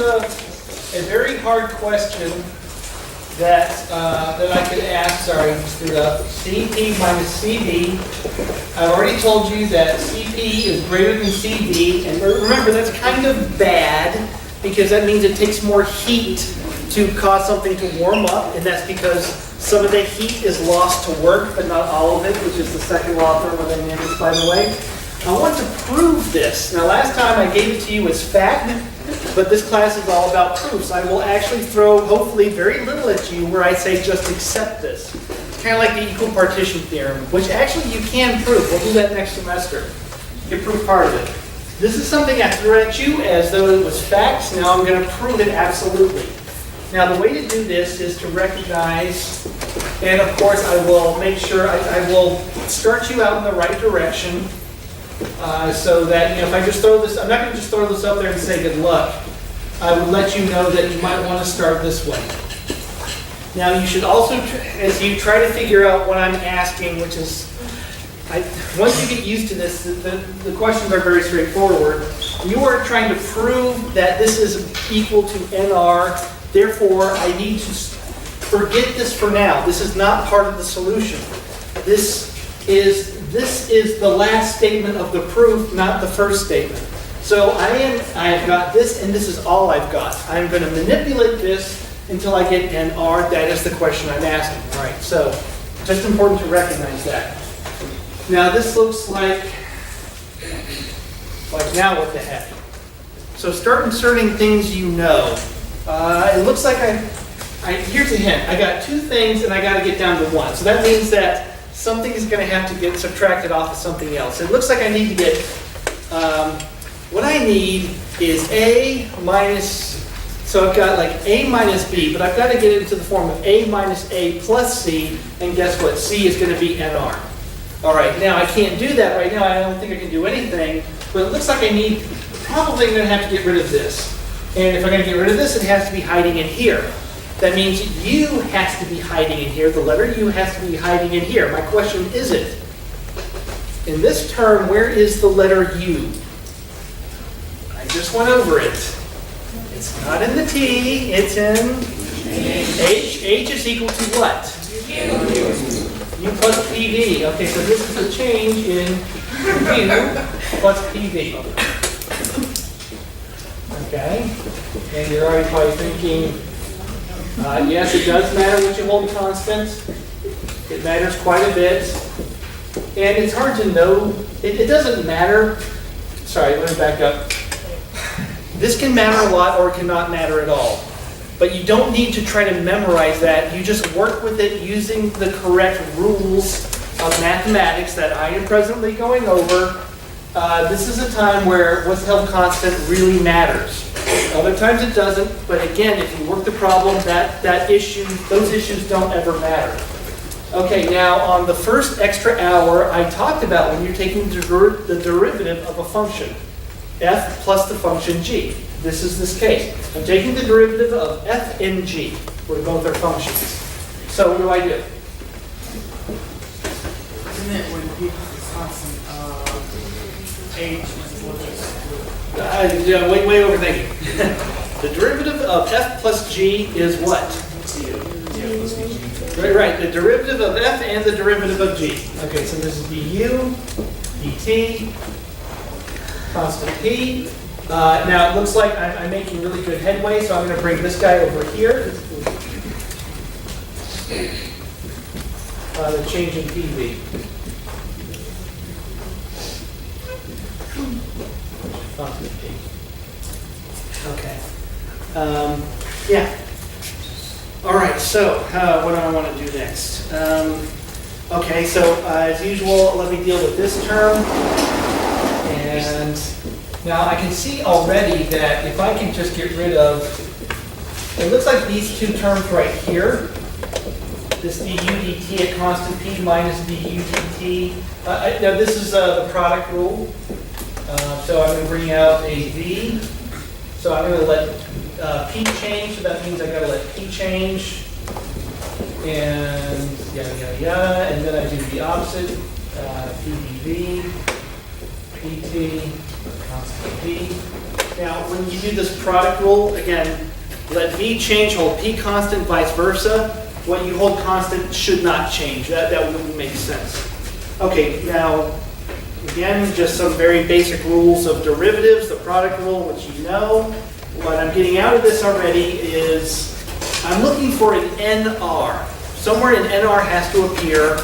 a very hard question that I could ask. Sorry, screwed up. Cp minus Cv. I've already told you that Cp is greater than Cv, and remember that's kind of bad because that means it takes more heat to cause something to warm up, and that's because some of the heat is lost to work, but not all of it, which is the second law of thermodynamics, by the way. I want to prove this. Now, last time I gave it to you as fact, but this class is all about proofs. I will actually throw, hopefully, very little at you where I say just accept this. It's kind of like the equal partition theorem, which actually you can prove. We'll do that next semester. You can prove part of it. This is something I threw at you as though it was facts. Now I'm going to prove it absolutely. Now, the way to do this is to recognize, and of course, I will make sure I will start you out in the right direction. So that, if I just throw this, I'm not going to just throw this up there and say good luck. I would let you know that you might want to start this way. Now, you should also, as you try to figure out what I'm asking, which is, once you get used to this, the questions are very straightforward. You are trying to prove that this is equal to NR, therefore I need to forget this for now. This is not part of the solution. This is the last statement of the proof, not the first statement. So I've got this, and this is all I've got. I'm going to manipulate this until I get NR. That is the question I'm asking. All right, so just important to recognize that. Now this looks like now what the heck? So start inserting things you know. It looks like here's a hint. I got two things, and I got to get down to one. So that means that something is going to have to get subtracted off of something else. It looks like I need to get, what I need is A minus, so I've got like A minus B, but I've got to get it into the form of A minus A plus C, and guess what? C is going to be NR. All right, now I can't do that right now. I don't think I can do anything, but it looks like probably going to have to get rid of this. And if I'm going to get rid of this, it has to be hiding in here. That means U has to be hiding in here. The letter U has to be hiding in here. My question is it? In this term, where is the letter U? I just went over it. It's not in the T. It's in H. H is equal to what? U plus PV. Okay, so this is a change in U plus PV. Okay, and you're already probably thinking, yes, it does matter what you hold constant. It matters quite a bit. And it's hard to know. It doesn't matter. Sorry, let me back up. This can matter a lot or it cannot matter at all. But you don't need to try to memorize that. You just work with it using the correct rules of mathematics that I am presently going over. This is a time where what's held constant really matters. Other times it doesn't, but again, if you work the problem, those issues don't ever matter. Okay, now on the first extra hour, I talked about when you're taking the derivative of a function, f plus the function g. This is this case. I'm taking the derivative of f and g, where both are functions. So what do I do? Isn't it when p is constant, h is equal to Way overthinking. The derivative of f plus g is what? Right. The derivative of f and the derivative of g. Okay, so this is du, dt, constant p. Now it looks like I'm making really good headway, so I'm going to bring this guy over here. The change in PV. Okay. Yeah. All right, so what do I want to do next? Okay, so as usual, let me deal with this term. And now I can see already that if I can just get rid of, it looks like these two terms right here, this du dt at constant p minus du dt. Now this is the product rule. So I'm going to bring out a v. So I'm going to let p change. So that means I've got to let p change. And yada, yada, yada. And then I do the opposite. P dv, pt, V. Now, when you do this product rule, again, let V change, hold P constant, vice versa. What you hold constant should not change. That wouldn't make sense. Okay, now, again, just some very basic rules of derivatives, the product rule, which you know. What I'm getting out of this already is I'm looking for an NR. Somewhere an NR has to appear,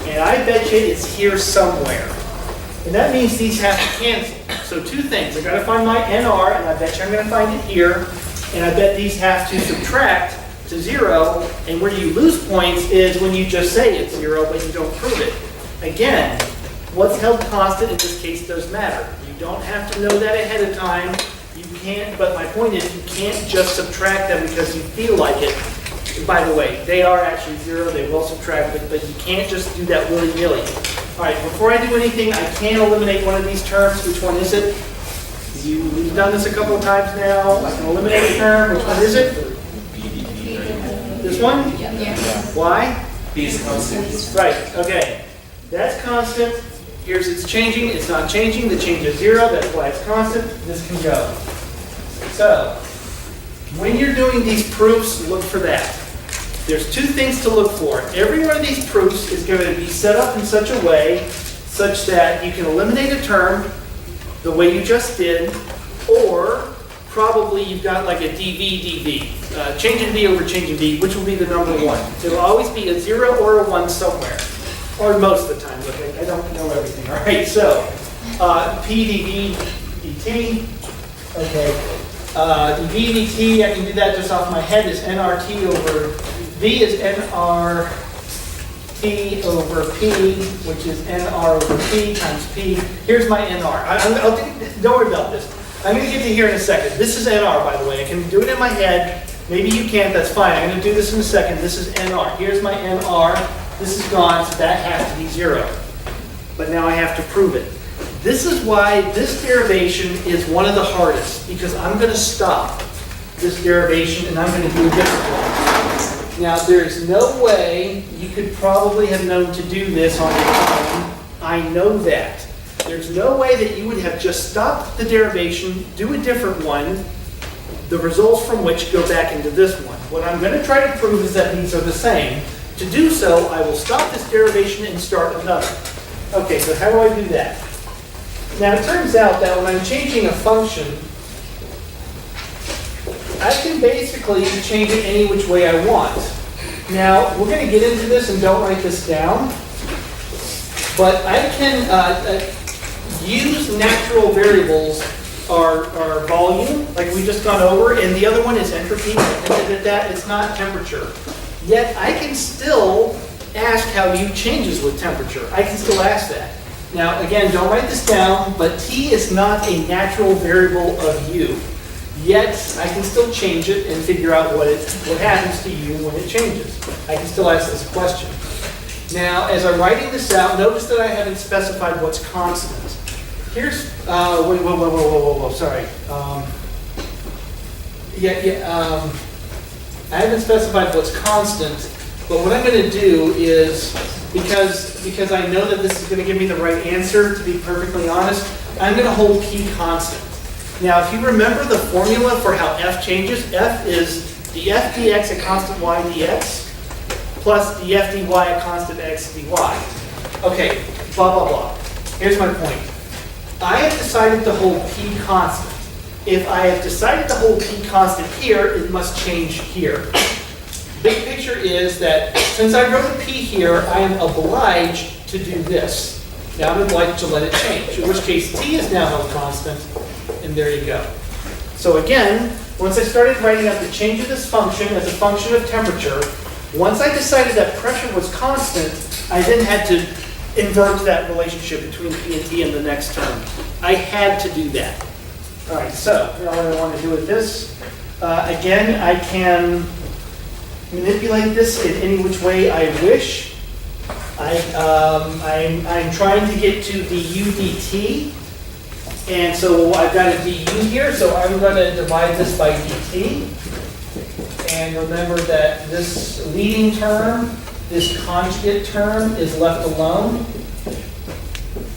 and I bet you it's here somewhere. And that means these have to cancel. So two things. I've got to find my NR, and I bet you I'm going to find it here. And I bet these have to subtract to 0. And where you lose points is when you just say it's 0, but you don't prove it. Again, what's held constant in this case does matter. You don't have to know that ahead of time. You can't, but my point is you can't just subtract them because you feel like it. And by the way, they are actually 0, they will subtract it, but you can't just do that willy-nilly. All right, before I do anything, I can eliminate one of these terms. Which one is it? We've done this a couple of times now. I can eliminate a term. Which one is it? This one? Yeah. Why? P is constant. Right, okay. That's constant. Here's it's changing. It's not changing. The change is 0. That's why it's constant. This can go. So, when you're doing these proofs, look for that. There's two things to look for. Every one of these proofs is going to be set up in such a way such that you can eliminate a term the way you just did, or probably you've got like a dv. Changing v over changing v, which will be the number 1. It'll always be a 0 or a 1 somewhere, or most of the time. But I don't know everything. All right, so p dv dt. Okay. dv dt, I can do that just off my head, is nRt over v is nRt over p, which is nr over p times p. Here's my nr. Don't worry about this. I'm going to get to here in a second. This is nr, by the way. I can do it in my head. Maybe you can't, that's fine. I'm going to do this in a second. This is nr. Here's my nr. This is gone, so that has to be 0. But now I have to prove it. This is why this derivation is one of the hardest, because I'm going to stop this derivation and I'm going to do a different one. Now, there is no way you could probably have known to do this on your own. I know that. There's no way that you would have just stopped the derivation, do a different one, the results from which go back into this one. What I'm going to try to prove is that these are the same. To do so, I will stop this derivation and start another. Okay, so how do I do that? Now, it turns out that when I'm changing a function, I can basically change it any which way I want. Now, we're going to get into this, and don't write this down, but I can use natural variables, our volume, like we just gone over, and the other one is entropy, and that it's not temperature. Yet, I can still ask how U changes with temperature. I can still ask that. Now, again, don't write this down, but T is not a natural variable of U. Yet, I can still change it and figure out what happens to U when it changes. I can still ask this question. Now, as I'm writing this out, notice that I haven't specified what's constant. Here's, whoa, sorry. I haven't specified what's constant, but what I'm going to do is, because I know that this is going to give me the right answer, to be perfectly honest, I'm going to hold P constant. Now, if you remember the formula for how F changes, F is the F dx at constant y dx plus the F dy at constant x dy. Okay, blah, blah, blah. Here's my point. I have decided to hold P constant. If I have decided to hold P constant here, it must change here. Big picture is that since I wrote a P here, I am obliged to do this. Now I'm obliged to let it change, in which case T is now held constant, and there you go. So again, once I started writing out the change of this function as a function of temperature, once I decided that pressure was constant, I then had to invert that relationship between P and T in the next term. I had to do that. All right, so now what I want to do with this, again, I can manipulate this in any which way I wish. I'm trying to get to du dt, and so I've got a du here, so I'm going to divide this by dt. And remember that this leading term, this conjugate term, is left alone.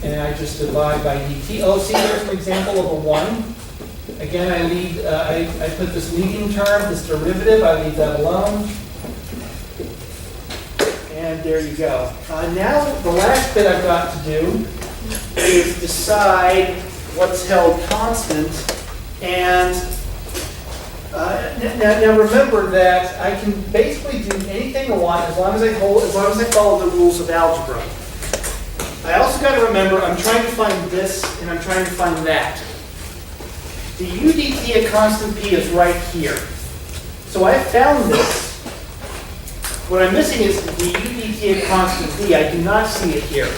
and I just divide by dt. Oh, see, there's an example of a 1. Again, I put this leading term, this derivative, I leave that alone. And there you go. Now, the last bit I've got to do is decide what's held constant. And now remember that I can basically do anything I want as long as I follow the rules of algebra. I also got to remember I'm trying to find this and I'm trying to find that. The u dt at constant p is right here. So I found this. What I'm missing is the u dt at constant p. I do not see it here.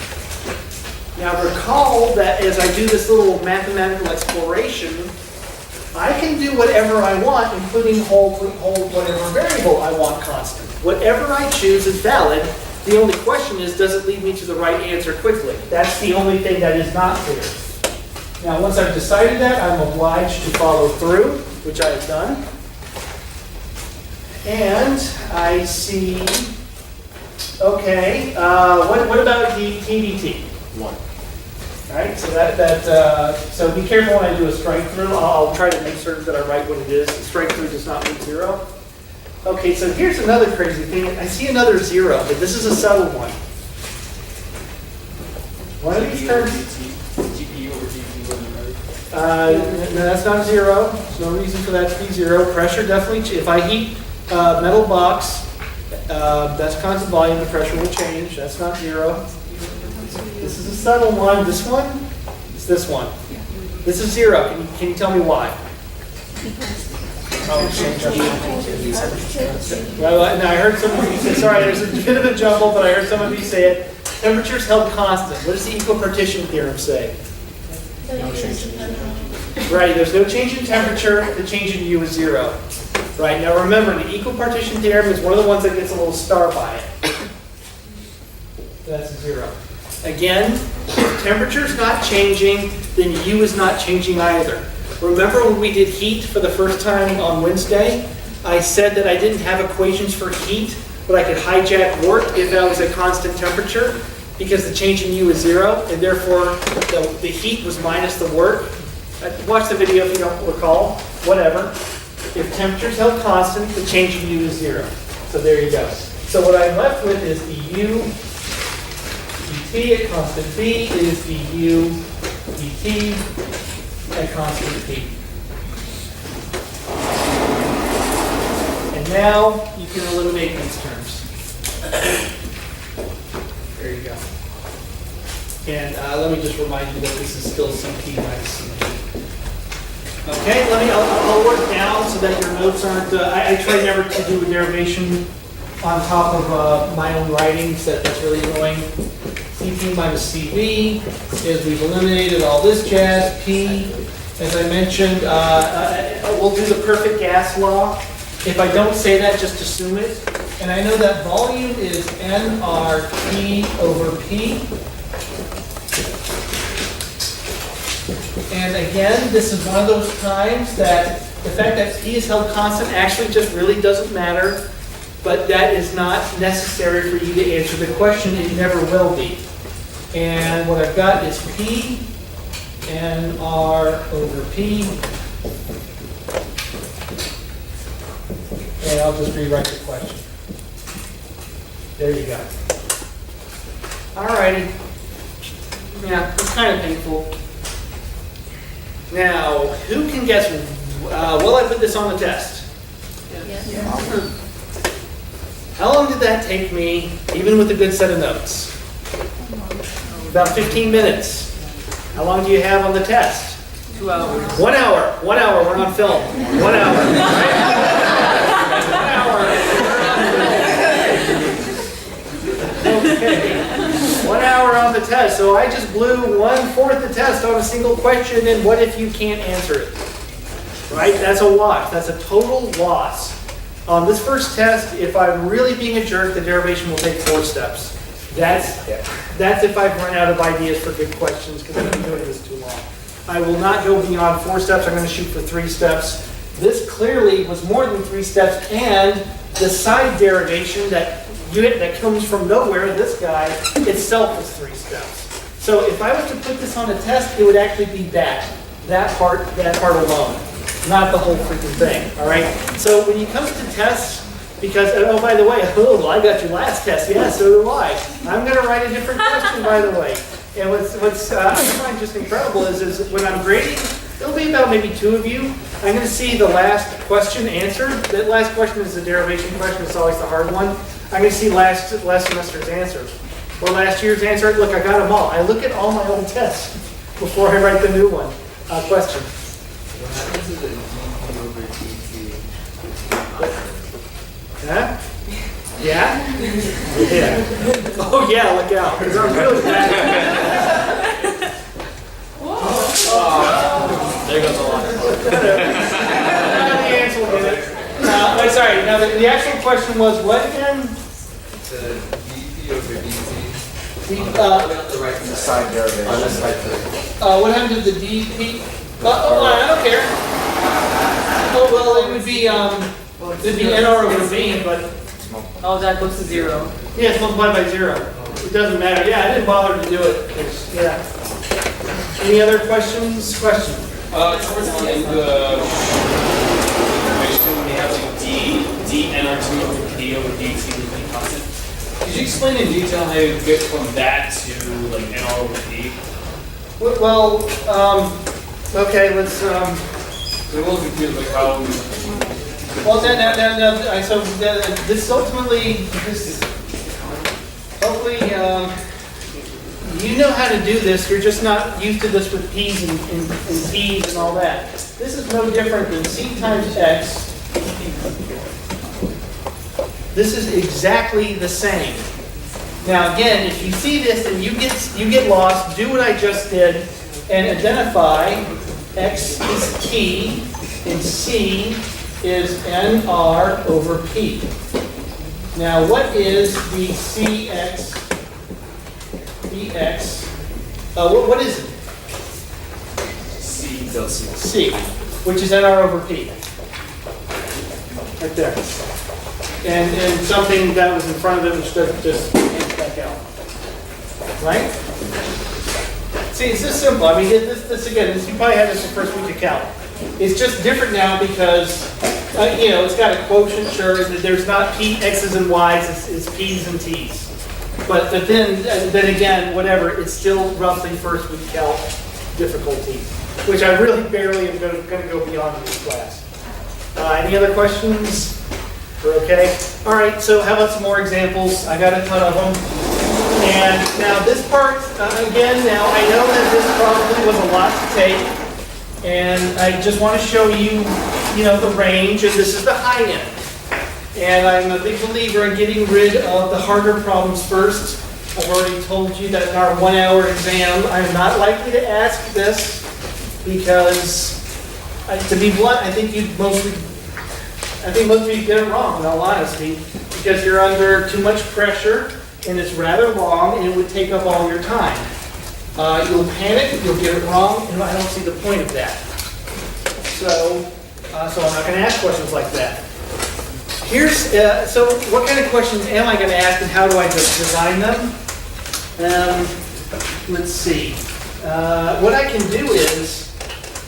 Now recall that as I do this little mathematical exploration, I can do whatever I want, including hold whatever variable I want constant. Whatever I choose is valid. The only question is, does it lead me to the right answer quickly? That's the only thing that is not clear. Now, once I've decided that, I'm obliged to follow through, which I have done. And I see, okay, what about the TDT? 1. All right, so so be careful when I do a strike through. I'll try to make certain that I write what it is. The strike through does not mean 0. Okay, so here's another crazy thing. I see another 0, but this is a subtle one. One of these terms. GPU over GPU limit, No, that's not 0. There's no reason for that to be 0. Pressure definitely. If I heat metal box, that's constant volume. The pressure will change. That's not 0. This is a subtle one. This one is this one. This is 0. Can you tell me why? Well, now I heard some of you say, sorry, there's a bit of a jumble, but I heard some of you say it. Temperature's held constant. What does the equipartition theorem say? Right, there's no change in temperature. The change in U is 0. Right, now remember, the equipartition theorem is one of the ones that gets a little star by it. That's a 0. Again, if temperature's not changing, then U is not changing either. Remember when we did heat for the first time on Wednesday? I said that I didn't have equations for heat, but I could hijack work if that was a constant temperature, because the change in U is 0, and therefore the heat was minus the work. Watch the video if you don't recall. Whatever. If temperature's held constant, the change in U is 0. So there you go. So what I'm left with is the U dt at constant p is the U dt at constant p. And now you can eliminate these terms. There you go. And let me just remind you that this is still CP minus CP. Okay, I'll work down so that your notes aren't, I try never to do a derivation on top of my own writings. That's really annoying. CP minus CV is we've eliminated all this jazz. P, as I mentioned, we'll do the perfect gas law. If I don't say that, just assume it. And I know that volume is nRT over P. And again, this is one of those times that the fact that P is held constant actually just really doesn't matter, but that is not necessary for you to answer the question. It never will be. And what I've got is P nR over P. And I'll just rewrite the question. There you go. Alrighty. Yeah, it's kind of painful. Now, who can guess? Will I put this on the test? Yes. How long did that take me, even with a good set of notes? About 15 minutes. How long do you have on the test? 2 hours. 1 hour. 1 hour. We're on film. 1 hour. Right? 1 hour. Okay. 1 hour on the test. So I just blew 1/4 the test on a single question, and what if you can't answer it? Right? That's a wash. That's a total loss. On this first test, if I'm really being a jerk, the derivation will take 4 steps. That's if I've run out of ideas for good questions, because I've been doing this too long. I will not go beyond 4 steps. I'm going to shoot for 3 steps. This clearly was more than 3 steps, and the side derivation that comes from nowhere, this guy, itself is 3 steps. So if I was to put this on a test, it would actually be that part alone, not the whole freaking thing, all right? So when it comes to tests, because, oh, by the way, oh, I got your last test, yeah, so do I. I'm gonna write a different question, by the way. And what's I find just incredible is when I'm grading, it'll be about maybe 2 of you. I'm gonna see the last question answered. That last question is the derivation question, it's always the hard one. I'm gonna see last semester's answers. Or last year's answer, look, I got them all. I look at all my old tests before I write the new one. Question. What happens to the dp over dt? Huh? Yeah? Yeah. Oh yeah, look out, because I'm really bad. There goes a lot. The answer will get it. Oh, sorry, now the actual question was what again? The dp over dt. The, The right side derivation. On this side. what happened to the dp? I don't care. Oh, well, it would be, it'd be nr over v, but, Oh, that goes to 0. yeah, it's multiplied by 0. It doesn't matter. Yeah, I didn't bother to do it. Yeah. Any other questions? Question? Towards the end of the equation, we have like dnr2 over p over dt would be constant. Could you explain in detail how you get from that to like nr over p? Well, okay, let's, So I'm a little confused like how we... well, so this ultimately, hopefully, you know how to do this, you're just not used to this with p's and t's and all that. This is no different than c times x. This is exactly the same. Now again, if you see this and you get lost, do what I just did and identify x is t and c is nr over p. Now what is the cx, dx, what is it? C del C. C, which is nr over p. Right there. And something that was in front of it which doesn't just can't back out. Right? See, it's this simple. I mean, this again, you probably had this the first week of calc. It's just different now because, it's got a quotient, sure. There's not p, x's, and y's, it's p's and t's. But then again, whatever, it's still roughly first week calc difficulty, which I really barely am going to go beyond in this class. Any other questions? We're okay? All right, so how about some more examples? I got a ton of them. And now this part, again, now I know that this probably was a lot to take. And I just want to show you, the range, and this is the high end. And I'm a big believer in getting rid of the harder problems first. I've already told you that in our 1-hour exam, I'm not likely to ask this because, to be blunt, I think most of you get it wrong, in all honesty, because you're under too much pressure and it's rather long and it would take up all your time. You'll panic, you'll get it wrong, and I don't see the point of that. So I'm not going to ask questions like that. So what kind of questions am I going to ask and how do I just design them? Let's see. What I can do is,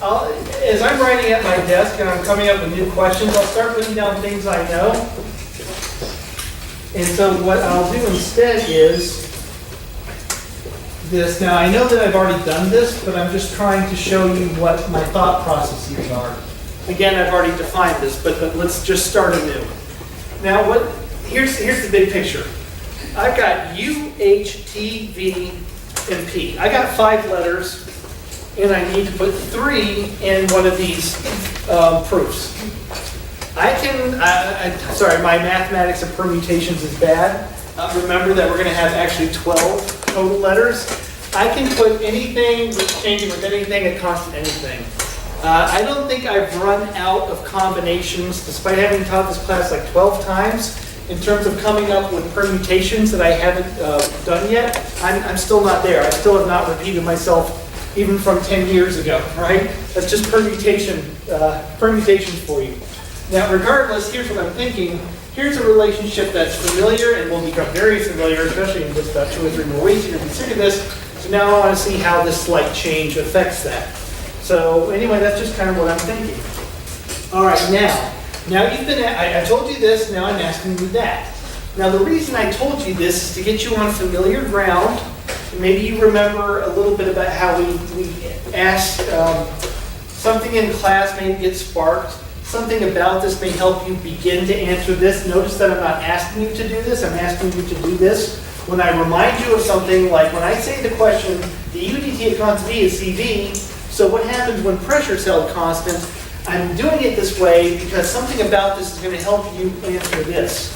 as I'm writing at my desk and I'm coming up with new questions, I'll start putting down things I know. And so what I'll do instead is this. Now I know that I've already done this, but I'm just trying to show you what my thought processes are. Again, I've already defined this, but let's just start anew. Now here's the big picture. I've got U, H, T, V, and P. I got 5 letters, and I need to put 3 in one of these proofs. Sorry, my mathematics of permutations is bad. Remember that we're going to have actually 12 total letters. I can put anything, changing with anything, a constant anything. I don't think I've run out of combinations, despite having taught this class like 12 times, in terms of coming up with permutations that I haven't done yet. I'm still not there. I still have not repeated myself even from 10 years ago, right? That's just permutations for you. Now, regardless, here's what I'm thinking. Here's a relationship that's familiar and will become very familiar, especially in just about 2 or 3 more weeks. You're going to be sick of this. So now I want to see how this slight change affects that. So anyway, that's just kind of what I'm thinking. All right, now you've been, I told you this, now I'm asking you that. Now the reason I told you this is to get you on familiar ground. Maybe you remember a little bit about how we asked something in class may get sparked. Something about this may help you begin to answer this. Notice that I'm not asking you to do this, I'm asking you to do this. When I remind you of something, like when I say the question, the UDT at constant V is CV, so what happens when pressure is held constant? I'm doing it this way because something about this is going to help you answer this.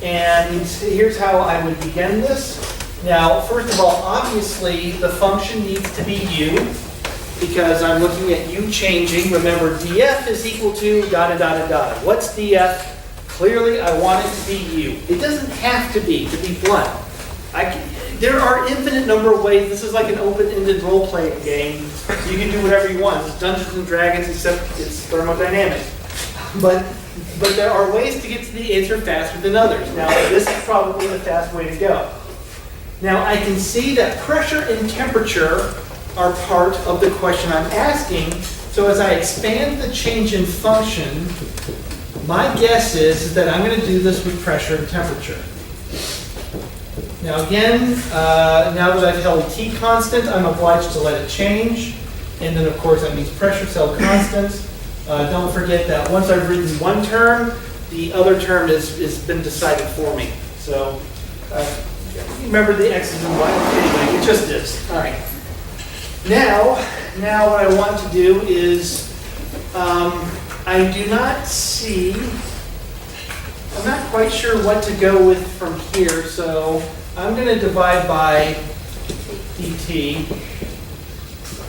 And here's how I would begin this. Now, first of all, obviously, the function needs to be u, because I'm looking at u changing. Remember, df is equal to dot, dot, dot. What's df? Clearly, I want it to be u. It doesn't have to be blunt. There are infinite number of ways. This is like an open-ended role-playing game. You can do whatever you want. It's Dungeons and Dragons, except it's thermodynamic. But there are ways to get to the answer faster than others. Now, this is probably the fast way to go. Now, I can see that pressure and temperature are part of the question I'm asking. So as I expand the change in function, my guess is that I'm going to do this with pressure and temperature. Now again, now that I've held T constant, I'm obliged to let it change. And then of course that means pressure held constant. Don't forget that once I've written one term, the other term has been decided for me. So remember the X's and Y's. Anyway, it just is. All right. Now what I want to do is, I do not see, I'm not quite sure what to go with from here, so I'm going to divide by dt,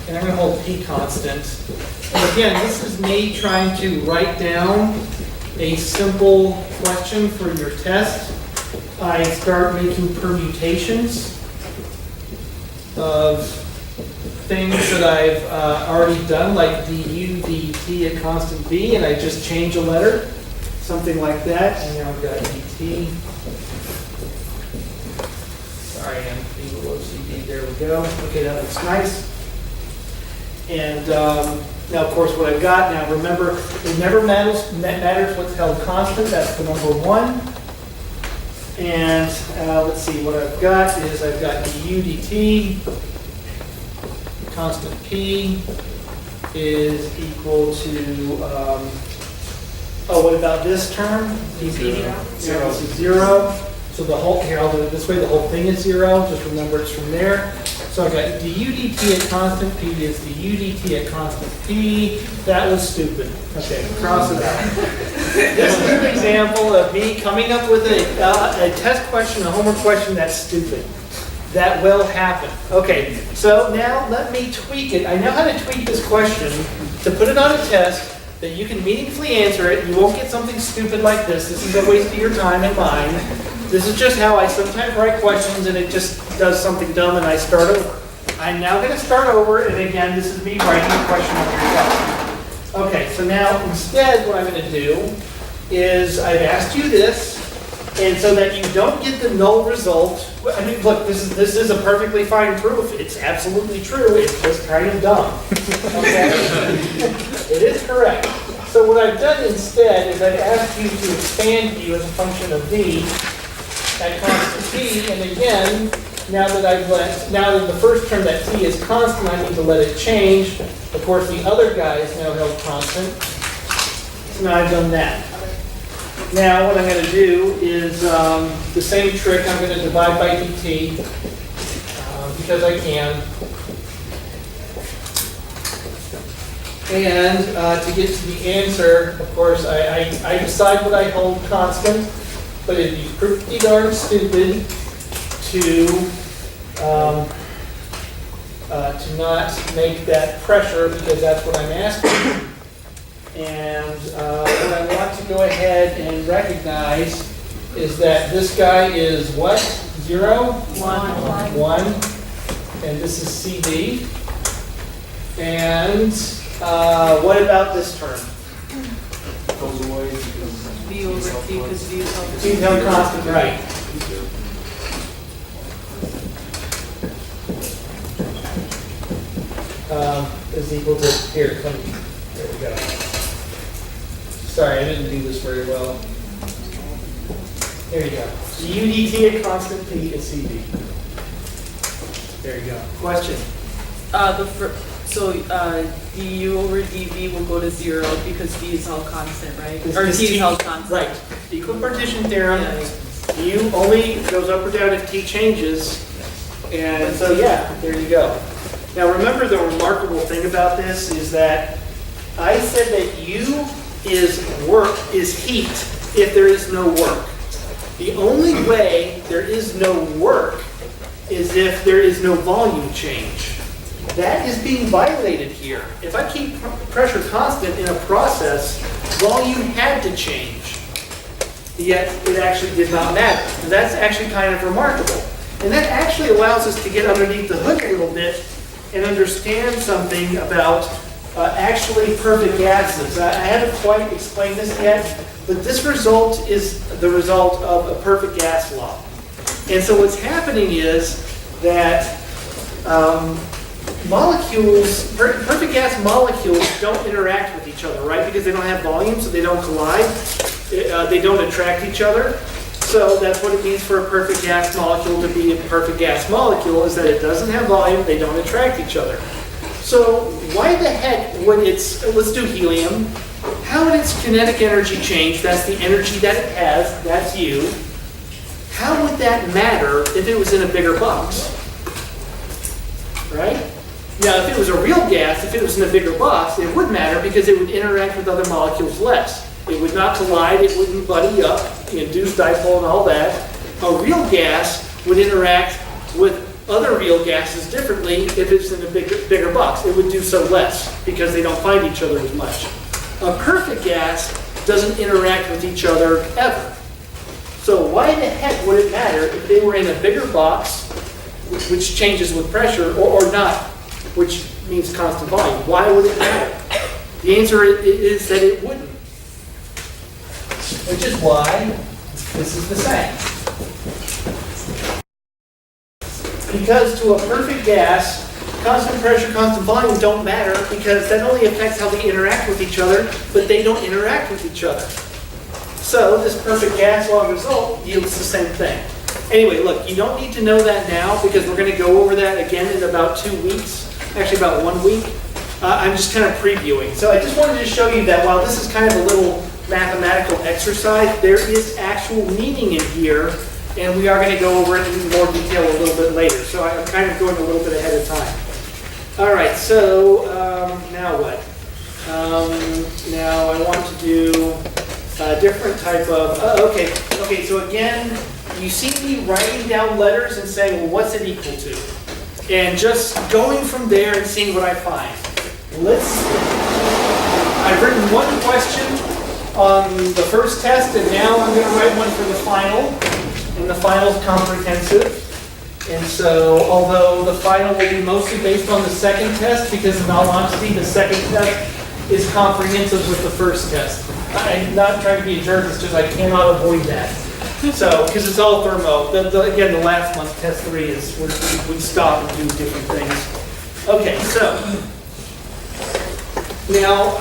and I'm going to hold p constant. And again, this is me trying to write down a simple question for your test. I start making permutations of things that I've already done, like du dt at constant v, and I just change a letter, something like that, and now I've got dt. Sorry, I'm being below CD. There we go. Okay, that looks nice. And now, of course, what I've got now, remember, it never matters what's held constant. That's the number one. And let's see, what I've got is I've got du dt, constant p is equal to, oh, what about this term? dp now? Zero. This is 0. So the whole, here, I'll do it this way, the whole thing is 0. Just remember it's from there. So I've got du dt at constant p is du dt at constant p. That was stupid. Okay, cross it out. This is an example of me coming up with a test question, a homework question that's stupid. That will happen. Okay, so now let me tweak it. I know how to tweak this question to put it on a test that you can meaningfully answer it. You won't get something stupid like this. This is a waste of your time and mine. This is just how I sometimes write questions and it just does something dumb and I start over. I'm now going to start over, and again, this is me writing a question on your test. Okay, so now instead what I'm going to do is I've asked you this, and so that you don't get the null result, I mean, look, this is a perfectly fine proof. It's absolutely true. It's just kind of dumb. Okay? It is correct. So what I've done instead is I've asked you to expand u as a function of v at constant t, and again, now that the first term, that t is constant, I need to let it change. Of course, the other guy is now held constant. So now I've done that. Now what I'm going to do is the same trick. I'm going to divide by dt because I can. And to get to the answer, of course, I decide what I hold constant, but it'd be pretty darn stupid to not make that pressure, because that's what I'm asking. And what I want to go ahead and recognize is that this guy is what? 0? 1. And this is CV. And what about this term? Goes away because V over T because V is held T is held constant, right. is equal to, here, come, there we go. Sorry, I didn't do this very well. There you go. Du dt at constant P is CV. There you go. Question? du over dv will go to 0 because v is held constant, right? This Or is t is T- held constant. Right. Equipartition theorem, Yeah. U only goes up or down if T changes. And so, yeah, there you go. Now, remember the remarkable thing about this is that I said that U is heat if there is no work. The only way there is no work is if there is no volume change. That is being violated here. If I keep pressure constant in a process, volume had to change. Yet it actually did not matter. And that's actually kind of remarkable. And that actually allows us to get underneath the hood a little bit and understand something about actually perfect gases. I haven't quite explained this yet, but this result is the result of a perfect gas law. And so what's happening is that perfect gas molecules don't interact with each other, right? Because they don't have volume, so they don't collide. They don't attract each other. So that's what it means for a perfect gas molecule to be a perfect gas molecule, is that it doesn't have volume, they don't attract each other. So why the heck when let's do helium, how would its kinetic energy change? That's the energy that it has, that's U. How would that matter if it was in a bigger box? Right? Now, if it was a real gas, if it was in a bigger box, it would matter because it would interact with other molecules less. It would not collide, it wouldn't buddy up, induce dipole and all that. A real gas would interact with other real gases differently if it's in a bigger box. It would do so less because they don't find each other as much. A perfect gas doesn't interact with each other ever. So why the heck would it matter if they were in a bigger box, which changes with pressure, or not, which means constant volume? Why would it matter? The answer is that it wouldn't. Which is why this is the same. Because to a perfect gas, constant pressure, constant volume don't matter because that only affects how they interact with each other, but they don't interact with each other. So this perfect gas law result yields the same thing. Anyway, look, you don't need to know that now because we're going to go over that again in about 2 weeks, actually about 1 week. I'm just kind of previewing. So I just wanted to show you that while this is kind of a little mathematical exercise, there is actual meaning in here, and we are going to go over it in more detail a little bit later. So I'm kind of going a little bit ahead of time. All right, so now what? Now I want to do a different type of, okay, so again, you see me writing down letters and saying, well, what's it equal to? And just going from there and seeing what I find. I've written one question on the first test, and now I'm going to write one for the final. And the final is comprehensive. And so, although the final will be mostly based on the second test, because in all honesty, the second test is comprehensive with the first test. I'm not trying to be a jerk, it's just I cannot avoid that. So, because it's all thermo. Again, the last month, test 3 is we stop and do different things. Okay, so now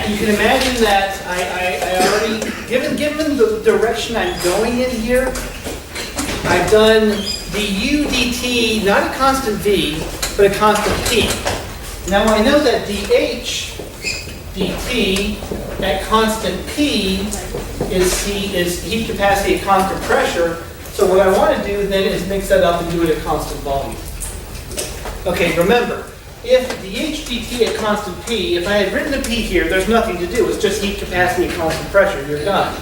you can imagine that I already, given the direction I'm going in here, I've done du dt, not a constant v, but a constant p. Now I know that dh dt at constant p is heat capacity at constant pressure. So what I want to do then is mix that up and do it at constant volume. Okay, remember, if dh dt at constant p, if I had written a p here, there's nothing to do. It's just heat capacity at constant pressure. You're done.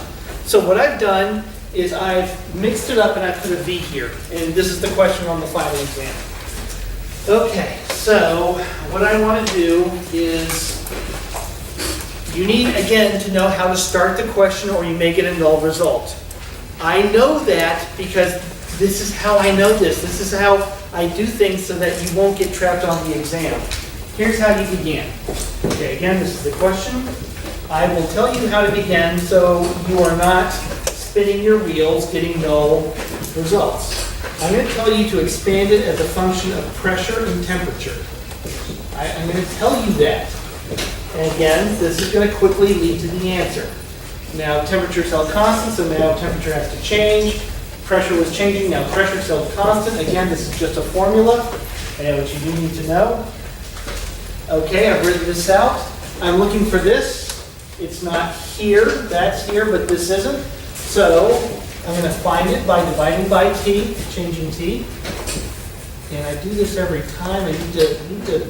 So what I've done is I've mixed it up and I put a v here. And this is the question on the final exam. Okay, so what I want to do is, you need, again, to know how to start the question or you may get a null result. I know that because this is how I know this. This is how I do things so that you won't get trapped on the exam. Here's how you begin. Okay, again, this is the question. I will tell you how to begin so you are not spinning your wheels, getting null results. I'm going to tell you to expand it as a function of pressure and temperature. I'm going to tell you that. And again, this is going to quickly lead to the answer. Now temperature is held constant, so now temperature has to change. Pressure was changing, now pressure is held constant. Again, this is just a formula, and what you do need to know. Okay, I've written this out. I'm looking for this. It's not here, that's here, but this isn't. So I'm going to find it by dividing by t, changing t. And I do this every time. I need to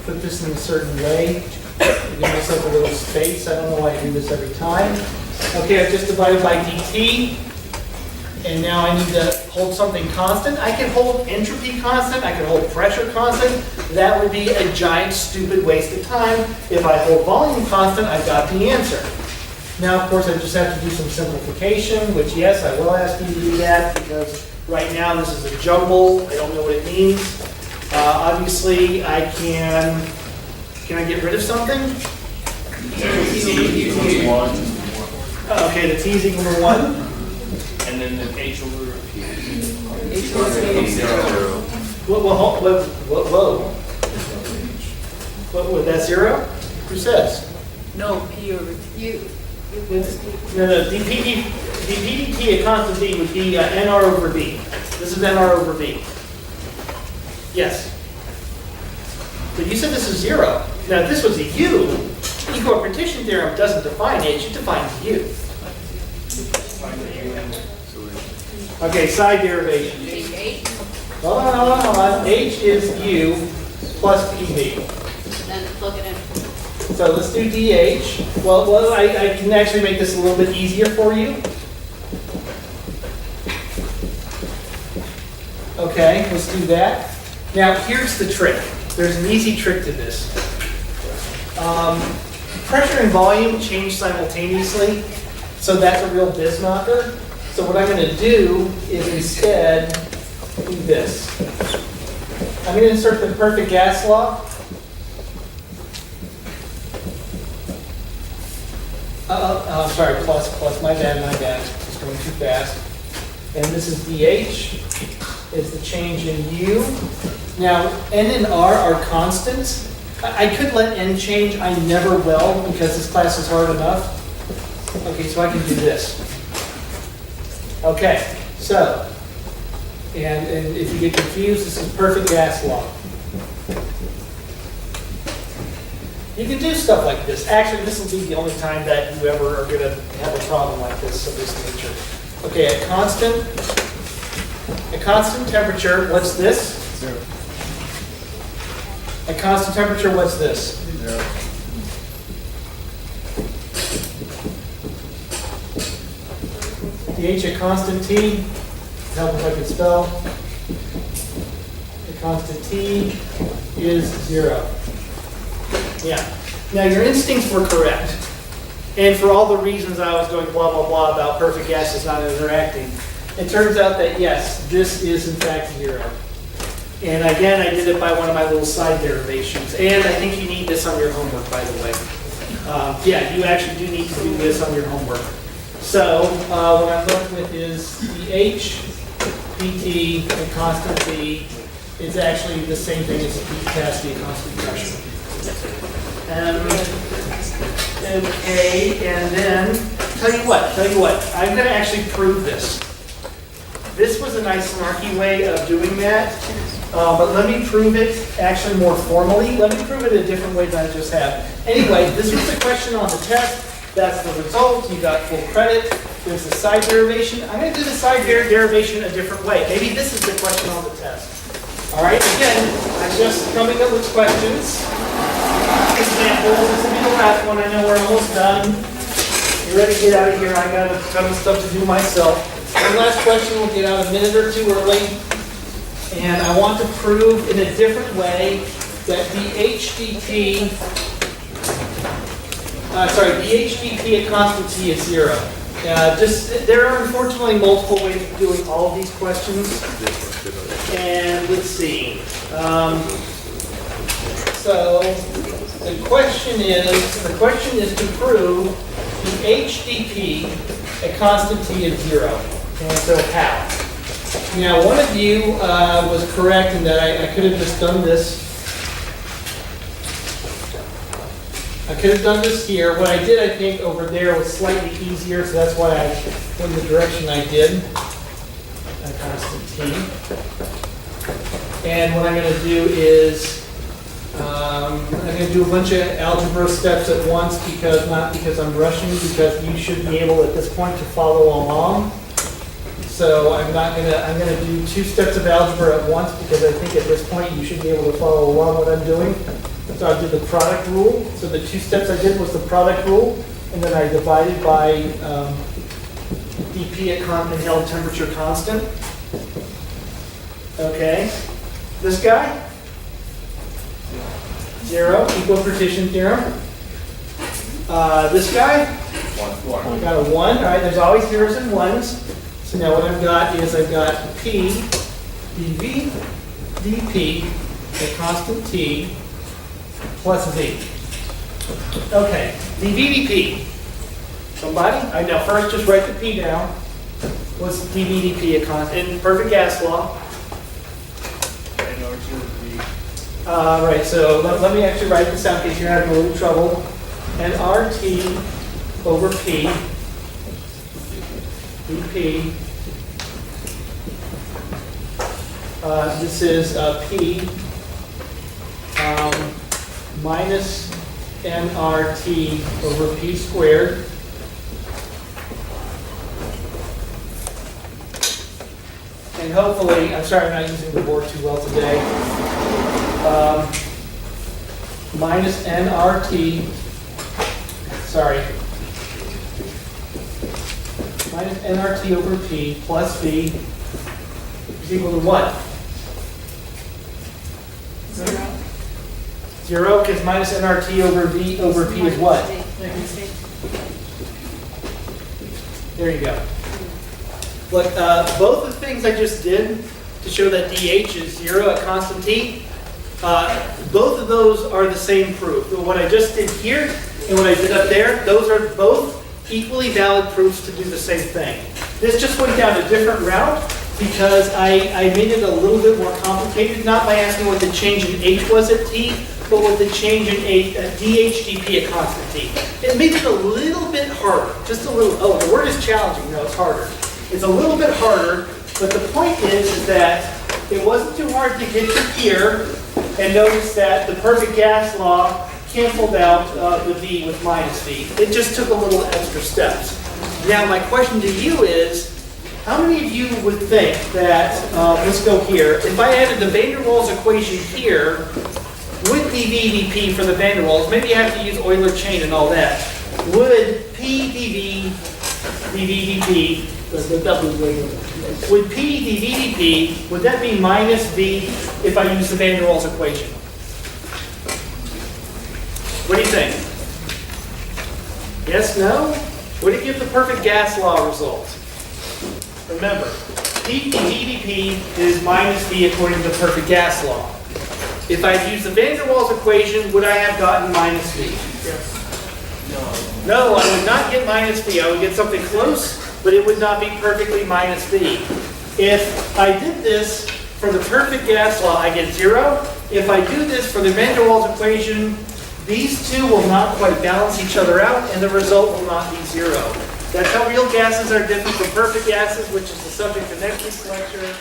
put this in a certain way. Give myself a little space. I don't know why I do this every time. Okay, I've just divided by dt. And now I need to hold something constant. I can hold entropy constant. I can hold pressure constant. That would be a giant, stupid waste of time. If I hold volume constant, I've got the answer. Now, of course, I just have to do some simplification, which, yes, I will ask you to do that because right now this is a jumble. I don't know what it means. Obviously, I can I get rid of something? Okay, the t is equal to 1. And then the h over p. Whoa. What, that's 0? Who says? No, P over T. No, dp dt at constant d would be nr over v. This is nr over v. Yes. But you said this is 0. Now, if this was a u, equipartition theorem doesn't define h, it defines u. Okay, side derivation. Hold on. H is u plus pv. Then plug it in. So let's do dH. Well, I can actually make this a little bit easier for you. Okay, let's do that. Now, here's the trick. There's an easy trick to this. Pressure and volume change simultaneously, so that's a real biz knocker. So what I'm going to do is instead do this. I'm going to insert the perfect gas law. Sorry, plus, my bad, just going too fast. And this is dH, is the change in U. Now, N and R are constants. I could let N change, I never will, because this class is hard enough. Okay, so I can do this. Okay, so, and if you get confused, this is perfect gas law. You can do stuff like this. Actually, this will be the only time that you ever are going to have a problem like this of this nature. Okay, a constant temperature, what's this? 0. A constant temperature, what's this? 0. dH, a constant T, help if I can spell. A constant T is 0. Yeah. Now your instincts were correct. And for all the reasons I was going blah, blah, blah about perfect gases not interacting, it turns out that yes, this is in fact 0. And again, I did it by one of my little side derivations. And I think you need this on your homework, by the way. Yeah, you actually do need to do this on your homework. So what I'm left with is dH, dt, and constant V is actually the same thing as heat capacity and constant pressure. Okay, and then, tell you what, I'm going to actually prove this. This was a nice snarky way of doing that, but let me prove it actually more formally. Let me prove it a different way than I just have. Anyway, this was the question on the test. That's the result. You got full credit. There's the side derivation. I'm going to do the side derivation a different way. Maybe this is the question on the test. All right, again, I'm just coming up with questions. Examples. This will be the last one. I know we're almost done. You ready to get out of here? I got a ton of stuff to do myself. One last question. We'll get out a minute or two early. And I want to prove in a different way that dH dt, dH dt at constant T is 0. There are unfortunately multiple ways of doing all of these questions. And let's see. So the question is to prove dH dt at constant T is 0. And so how? Now one of you was correct in that I could have just done this. I could have done this here. What I did, I think, over there was slightly easier, so that's why I went the direction I did. A constant t. And what I'm going to do is, I'm going to do a bunch of algebra steps at once, not because I'm rushing, because you should be able at this point to follow along. So I'm going to do 2 steps of algebra at once, because I think at this point you should be able to follow along what I'm doing. So I did the product rule. So the 2 steps I did was the product rule, and then I divided by dP at held temperature constant. Okay. This guy? 0, equipartition theorem. This guy? 1. I got a 1. All right, there's always zeros and ones. So now what I've got is I've got P dV dP at constant T plus V. Okay, dV dP. Somebody? All right, now first just write the P down. What's dV dP at constant? In perfect gas law. Right, so let me actually write this out in case you're having a little trouble. And RT over P dP. This is P minus nRT over P squared. And hopefully, I'm sorry I'm not using the board too well today, minus nRT, minus nRT over P plus V is equal to what? 0, because minus nRT over V over P is what? There you go. But both the things I just did to show that dH is 0 at constant T, both of those are the same proof. What I just did here and what I did up there, those are both equally valid proofs to do the same thing. This just went down a different route because I made it a little bit more complicated, not by asking what the change in H was at T, but what the change in dH dP at constant T. It made it a little bit harder, just a little. Oh, the word is challenging. No, it's harder. It's a little bit harder, but the point is that it wasn't too hard to get to here and notice that the perfect gas law canceled out the V with minus V. It just took a little extra steps. Now my question to you is, how many of you would think that, let's go here, if I added the van der Waals equation here with dV dP for the van der Waals, maybe you have to use Euler chain and all that, would P dV dP, would P dV dP, would that be minus V if I use the van der Waals equation? What do you think? Yes, no? Would it give the perfect gas law result? Remember, P dV dP is minus V according to the perfect gas law. If I'd used the van der Waals equation, would I have gotten minus V? Yes. No, I would not get minus V. I would get something close, but it would not be perfectly minus V. If I did this for the perfect gas law, I get 0. If I do this for the van der Waals equation, these two will not quite balance each other out, and the result will not be 0. That's how real gases are different from perfect gases, which is the subject of next week's lecture.